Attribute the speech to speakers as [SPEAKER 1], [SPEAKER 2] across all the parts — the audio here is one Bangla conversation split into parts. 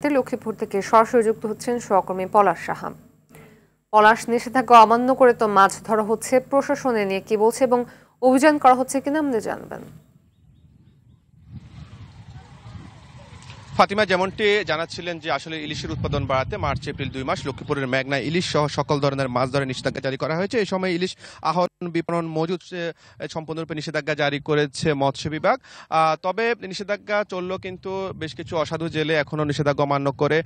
[SPEAKER 1] জানাতে লক্ষ্মীপুর থেকে সরাসরি যুক্ত হচ্ছেন সহকর্মী পলাশ সাহা। পলাশ, নিষেধাজ্ঞা অমান্য করে তো মাছ ধরা হচ্ছে, প্রশাসনে নিয়ে কি বলছে এবং অভিযান করা হচ্ছে কিনা আপনি জানবেন।
[SPEAKER 2] ফাতিমা, যেমনটি জানাচ্ছিলেন যে আসলে ইলিশের উৎপাদন বাড়াতে মার্চ এপ্রিল 2 মাস লক্ষ্মীপুরের মেঘনা ইলিশ সহ সকল ধরনের মাছ ধরে নিষেধাজ্ঞা জারি করা হয়েছে। এই সময় ইলিশ আহরণ, বিপণন, মজুদ সম্পূর্ণরূপে নিষেধাজ্ঞা জারি করেছে মৎস্য বিভাগ। তবে নিষেধাজ্ঞা চললেও কিন্তু বেশ কিছু অসাধু জেলে এখনো নিষেধাজ্ঞা অমান্য করে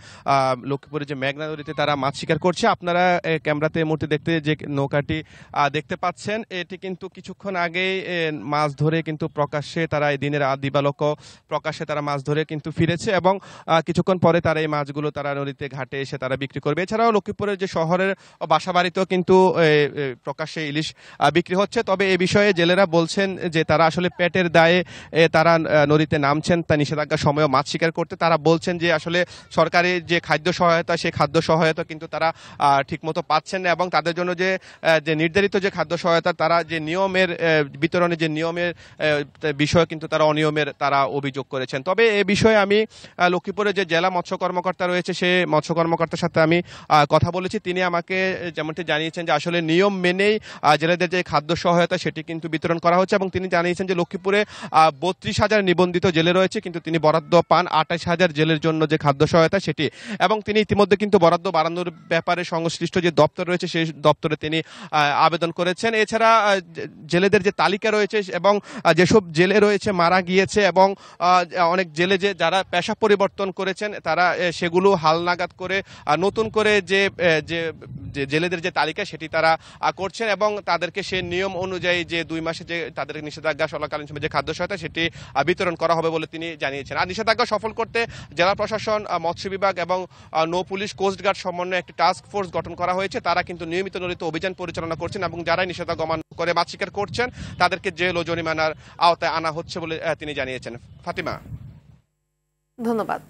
[SPEAKER 2] লক্ষ্মীপুরের যে মেঘনা নদীতে তারা মাছ শিকার করছে। আপনারা ক্যামেরাতে এই মুহূর্তে দেখতে যে নৌকাটি দেখতে পাচ্ছেন, এটি কিন্তু কিছুক্ষণ আগেই মাছ ধরে কিন্তু প্রকাশ্যে তারা এই দিনের দিবালোক প্রকাশ্যে তারা মাছ ধরে কিন্তু ফিরেছে এবং কিছুক্ষণ পরে তারা এই মাছগুলো তারা নদীতে ঘাটে এসে তারা বিক্রি করবে। এছাড়াও লক্ষ্মীপুরের যে শহরের বাসা বাড়িতেও কিন্তু প্রকাশ্যে ইলিশ বিক্রি হচ্ছে। তবে এই বিষয়ে জেলেরা বলছেন যে তারা আসলে পেটের দায়ে তারা নদীতে নামছেন, তা নিষেধাজ্ঞা সময়ে মাছ শিকার করতে। তারা বলছেন যে আসলে সরকারি যে খাদ্য সহায়তা, সেই খাদ্য সহায়তা কিন্তু তারা ঠিকমতো পাচ্ছেন না এবং তাদের জন্য যে নির্ধারিত যে খাদ্য সহায়তা, তারা যে নিয়মের বিতরণে যে নিয়মের বিষয়ে কিন্তু তারা অনিয়মের তারা অভিযোগ করেছেন। তবে এ বিষয়ে আমি লক্ষ্মীপুরে যে জেলা মৎস্য কর্মকর্তা রয়েছে, সে মৎস্য কর্মকর্তার সাথে আমি কথা বলেছি। তিনি আমাকে যেমনটি জানিয়েছেন যে আসলে নিয়ম মেনেই জেলেদের যে খাদ্য সহায়তা সেটি কিন্তু বিতরণ করা হচ্ছে এবং তিনি জানিয়েছেন যে লক্ষ্মীপুরে 32,000 নিবন্ধিত জেলে রয়েছে, কিন্তু তিনি বরাদ্দ পান 28,000 জেলের জন্য যে খাদ্য সহায়তা সেটি, এবং তিনি ইতিমধ্যে কিন্তু বরাদ্দ বাড়ানোর ব্যাপারে সংশ্লিষ্ট যে দপ্তর রয়েছে সেই দপ্তরে তিনি আবেদন করেছেন। এছাড়া জেলেদের যে তালিকা রয়েছে এবং যেসব জেলে রয়েছে মারা গিয়েছে এবং অনেক জেলে যে যারা পেশা পরিবর্তন করেছেন তারা সেগুলো হালনাগাদ করে নতুন করে যে জেলেদের যে তালিকা সেটি তারা করছেন এবং তাদেরকে সে নিয়ম অনুযায়ী যে 2 মাসে যে তাদের নিষেধাজ্ঞা চলাকালীন সময় যে খাদ্য সহায়তা সেটি বিতরণ করা হবে বলে তিনি জানিয়েছেন। আর নিষেধাজ্ঞা সফল করতে জেলা প্রশাসন, মৎস্য বিভাগ এবং নৌ পুলিশ, কোস্টগার্ড সমন্বয়ে একটি টাস্ক ফোর্স গঠন করা হয়েছে। তারা কিন্তু নিয়মিত নদীতে অভিযান পরিচালনা করছেন এবং যারা নিষেধাজ্ঞা অমান্য করে মাছ শিকার করছেন তাদেরকে জেল ও জরিমানার আওতায় আনা হচ্ছে বলে তিনি জানিয়েছেন। ফাতিমা,
[SPEAKER 1] ধন্যবাদ।